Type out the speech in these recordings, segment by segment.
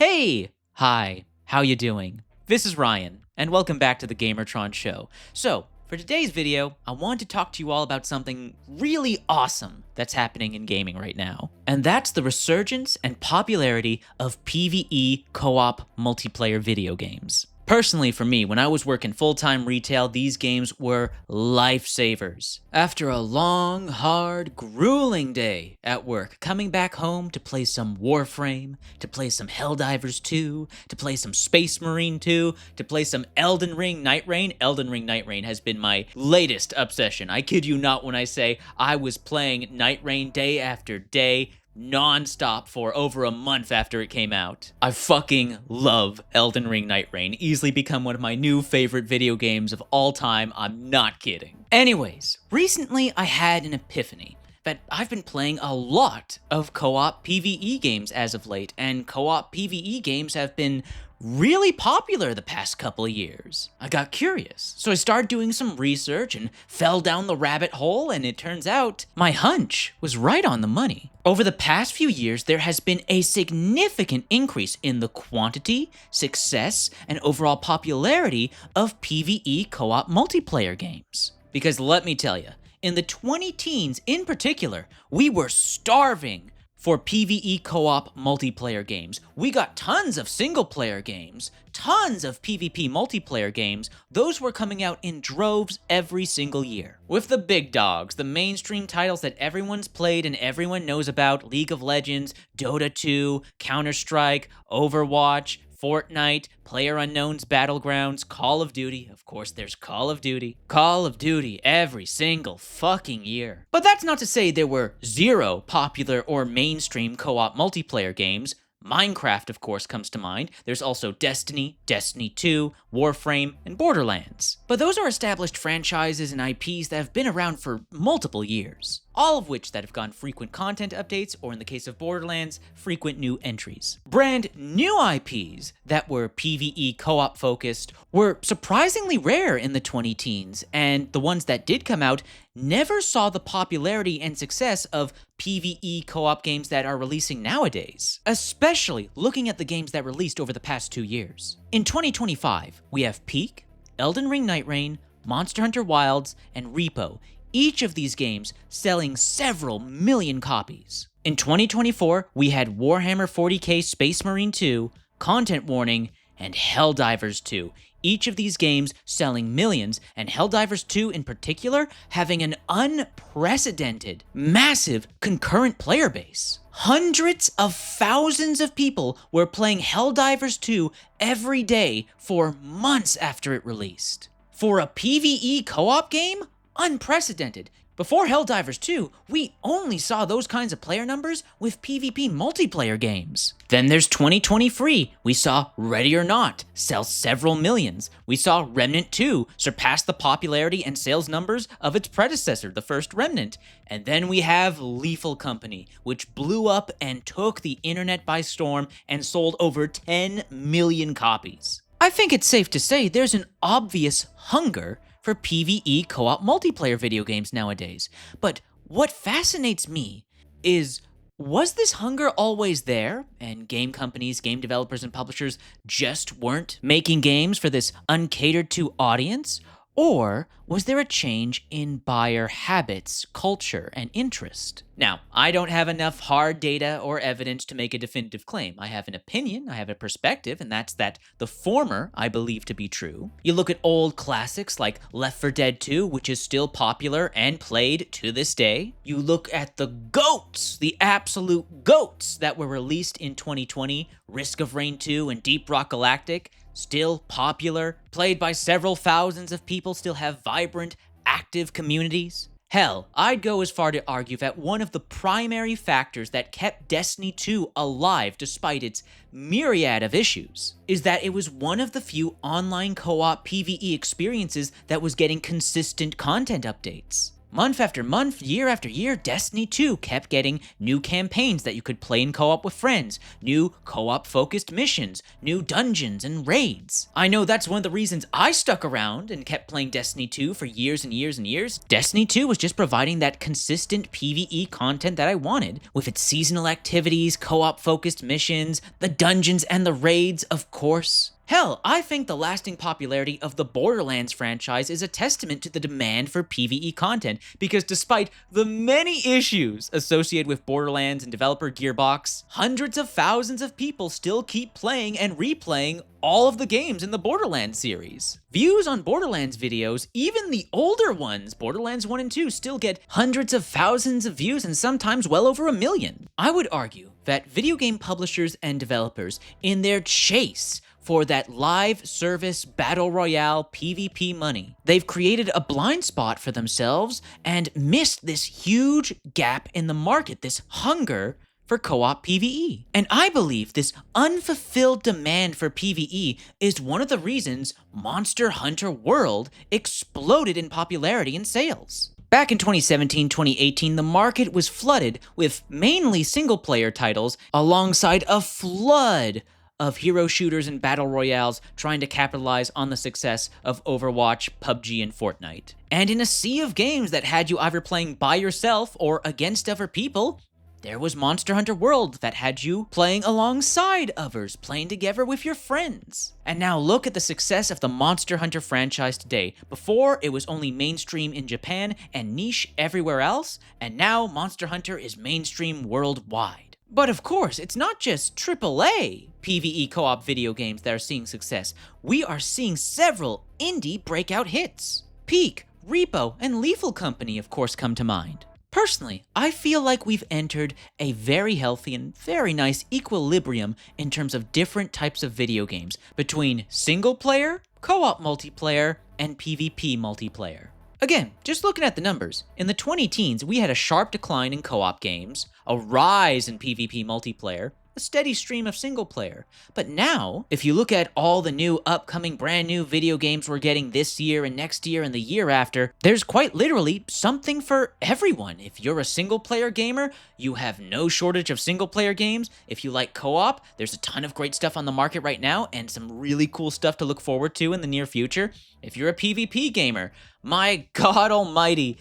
Hey! Hi, how you doing? This is Ryan, and welcome back to the Gamertron Show. So, for today's video, I want to talk to you all about something really awesome that's happening in gaming right now. And that's the resurgence and popularity of PvE co-op multiplayer video games. Personally, for me, when I was working full-time retail, these games were lifesavers. After a long, hard, grueling day at work, coming back home to play some Warframe, to play some Helldivers 2, to play some Space Marine 2, to play some Elden Ring Night Rain. Elden Ring Night Rain has been my latest obsession. I kid you not when I say I was playing Night Rain day after day, non-stop for over a month after it came out. I fucking love Elden Ring Night Rain. Easily become one of my new favorite video games of all time. I'm not kidding. Anyways, recently I had an epiphany that I've been playing a lot of co-op PvE games as of late, and co-op PvE games have been really popular the past couple of years. I got curious, so I started doing some research and fell down the rabbit hole, and it turns out my hunch was right on the money. Over the past few years, there has been a significant increase in the quantity, success, and overall popularity of PvE co-op multiplayer games. Because let me tell you, in the 20-teens in particular, we were starving for PvE co-op multiplayer games. We got tons of single-player games, tons of PvP multiplayer games. Those were coming out in droves every single year. With the big dogs, the mainstream titles that everyone's played and everyone knows about, League of Legends, Dota 2, Counter-Strike, Overwatch, Fortnite, PlayerUnknown's Battlegrounds, Call of Duty. Of course, there's Call of Duty. Call of Duty every single fucking year. But that's not to say there were zero popular or mainstream co-op multiplayer games. Minecraft, of course, comes to mind. There's also Destiny, Destiny 2, Warframe, and Borderlands. But those are established franchises and IPs that have been around for multiple years, all of which that have gotten frequent content updates, or in the case of Borderlands, frequent new entries. Brand new IPs that were PvE co-op focused were surprisingly rare in the 20-teens, and the ones that did come out never saw the popularity and success of PvE co-op games that are releasing nowadays, especially looking at the games that released over the past 2 years. In 2025, we have Peak, Elden Ring Night Rain, Monster Hunter Wilds, and R.E.P.O, each of these games selling several million copies. In 2024, we had Warhammer 40k Space Marine 2, Content Warning, and Helldivers 2. Each of these games selling millions, and Helldivers 2 in particular having an unprecedented, massive concurrent player base. Hundreds of thousands of people were playing Helldivers 2 every day for months after it released. For a PvE co-op game? Unprecedented. Before Helldivers 2, we only saw those kinds of player numbers with PvP multiplayer games. Then there's 2023. We saw Ready or Not sell several millions. We saw Remnant 2 surpass the popularity and sales numbers of its predecessor, the first Remnant. And then we have Lethal Company, which blew up and took the internet by storm and sold over 10 million copies. I think it's safe to say there's an obvious hunger for PvE co-op multiplayer video games nowadays. But what fascinates me is, was this hunger always there, and game companies, game developers, and publishers just weren't making games for this uncatered to audience? Or was there a change in buyer habits, culture, and interest? Now, I don't have enough hard data or evidence to make a definitive claim. I have an opinion, I have a perspective, and that's that the former I believe to be true. You look at old classics like Left 4 Dead 2, which is still popular and played to this day. You look at the GOATs, the absolute GOATs that were released in 2020, Risk of Rain 2 and Deep Rock Galactic, still popular, played by several thousands of people, still have vibrant, active communities. Hell, I'd go as far to argue that one of the primary factors that kept Destiny 2 alive despite its myriad of issues is that it was one of the few online co-op PvE experiences that was getting consistent content updates. Month after month, year after year, Destiny 2 kept getting new campaigns that you could play in co-op with friends, new co-op focused missions, new dungeons and raids. I know that's one of the reasons I stuck around and kept playing Destiny 2 for years and years and years. Destiny 2 was just providing that consistent PvE content that I wanted, with its seasonal activities, co-op focused missions, the dungeons and the raids, of course. Hell, I think the lasting popularity of the Borderlands franchise is a testament to the demand for PvE content, because despite the many issues associated with Borderlands and developer Gearbox, hundreds of thousands of people still keep playing and replaying all of the games in the Borderlands series. Views on Borderlands videos, even the older ones, Borderlands 1 and 2, still get hundreds of thousands of views and sometimes well over 1 million. I would argue that video game publishers and developers, in their chase for that live service battle royale PvP money, they've created a blind spot for themselves and missed this huge gap in the market, this hunger for co-op PvE. And I believe this unfulfilled demand for PvE is one of the reasons Monster Hunter World exploded in popularity and sales. Back in 2017-2018, the market was flooded with mainly single-player titles alongside a flood of hero shooters and battle royales trying to capitalize on the success of Overwatch, PUBG, and Fortnite. And in a sea of games that had you either playing by yourself or against other people, there was Monster Hunter World that had you playing alongside others, playing together with your friends. And now look at the success of the Monster Hunter franchise today. Before, it was only mainstream in Japan and niche everywhere else, and now Monster Hunter is mainstream worldwide. But of course, it's not just AAA PvE co-op video games that are seeing success. We are seeing several indie breakout hits. Peak, R.E.P.O, and Lethal Company, of course, come to mind. Personally, I feel like we've entered a very healthy and very nice equilibrium in terms of different types of video games between single-player, co-op multiplayer, and PvP multiplayer. Again, just looking at the numbers, in the 20-teens, we had a sharp decline in co-op games, a rise in PvP multiplayer, a steady stream of single player. But now, if you look at all the new upcoming brand new video games we're getting this year and next year and the year after, there's quite literally something for everyone. If you're a single player gamer, you have no shortage of single player games. If you like co-op, there's a ton of great stuff on the market right now and some really cool stuff to look forward to in the near future. If you're a PvP gamer, my God almighty,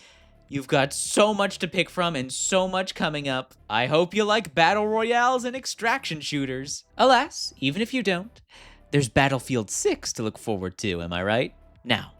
you've got so much to pick from and so much coming up. I hope you like battle royales and extraction shooters. Alas, even if you don't, there's Battlefield 6 to look forward to, am I right? Now,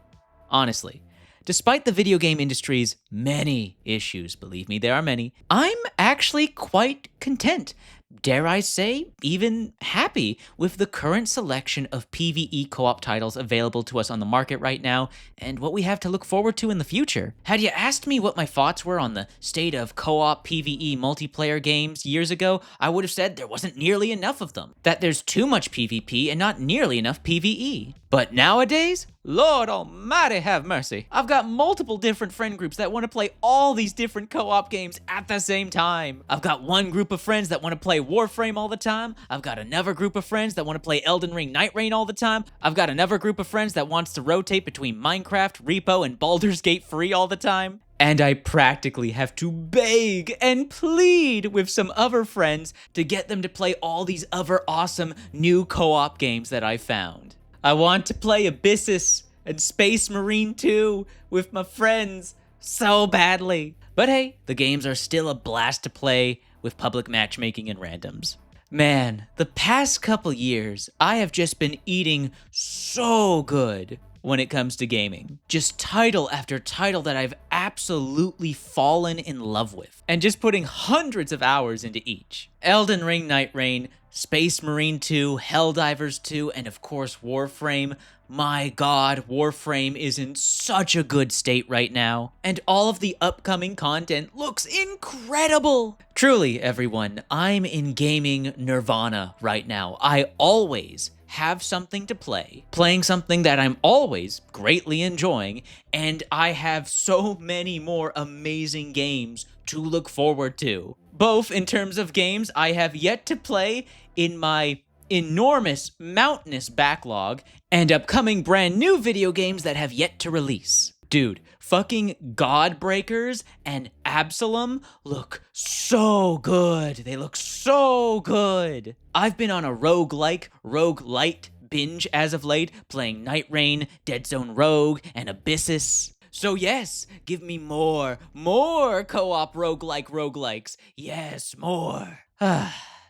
honestly, despite the video game industry's many issues, believe me, there are many, I'm actually quite content. Dare I say, even happy with the current selection of PvE co-op titles available to us on the market right now, and what we have to look forward to in the future. Had you asked me what my thoughts were on the state of co-op PvE multiplayer games years ago, I would have said there wasn't nearly enough of them, that there's too much PvP and not nearly enough PvE. But nowadays, Lord almighty have mercy, I've got multiple different friend groups that want to play all these different co-op games at the same time. I've got one group of friends that want to play Warframe all the time. I've got another group of friends that want to play Elden Ring Night Reign all the time. I've got another group of friends that wants to rotate between Minecraft, R.E.P.O, and Baldur's Gate 3 all the time. And I practically have to beg and plead with some other friends to get them to play all these other awesome new co-op games that I found. I want to play Abyssus and Space Marine 2 with my friends so badly. But hey, the games are still a blast to play with public matchmaking and randoms. Man, the past couple years, I have just been eating so good when it comes to gaming. Just title after title that I've absolutely fallen in love with, and just putting hundreds of hours into each. Elden Ring Night Reign, Space Marine 2, Helldivers 2, and of course Warframe. My God, Warframe is in such a good state right now, and all of the upcoming content looks incredible. Truly, everyone, I'm in gaming nirvana right now. I always have something to play, playing something that I'm always greatly enjoying, and I have so many more amazing games to look forward to. Both in terms of games I have yet to play in my enormous, mountainous backlog, and upcoming brand new video games that have yet to release. Dude, fucking Godbreakers and Absalom look so good. They look so good. I've been on a roguelite binge as of late, playing Night Rain, Dead Zone Rogue, and Abyssus. So yes, give me more co-op roguelikes. Yes, more.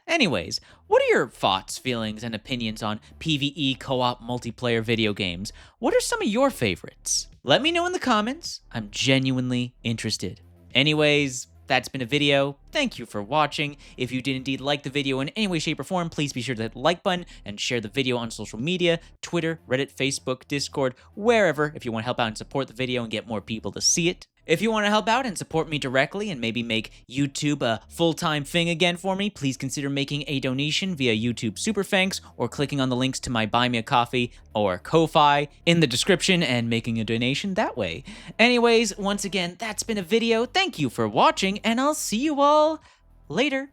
Anyways, what are your thoughts, feelings, and opinions on PvE co-op multiplayer video games? What are some of your favorites? Let me know in the comments. I'm genuinely interested. Anyways, that's been a video. Thank you for watching. If you did indeed like the video in any way, shape, or form, please be sure to hit the like button and share the video on social media, Twitter, Reddit, Facebook, Discord, wherever, if you want to help out and support the video and get more people to see it. If you want to help out and support me directly and maybe make YouTube a full-time thing again for me, please consider making a donation via YouTube Super Thanks or clicking on the links to my Buy Me a Coffee or Ko-Fi in the description and making a donation that way. Anyways, once again, that's been a video. Thank you for watching, and I'll see you all later.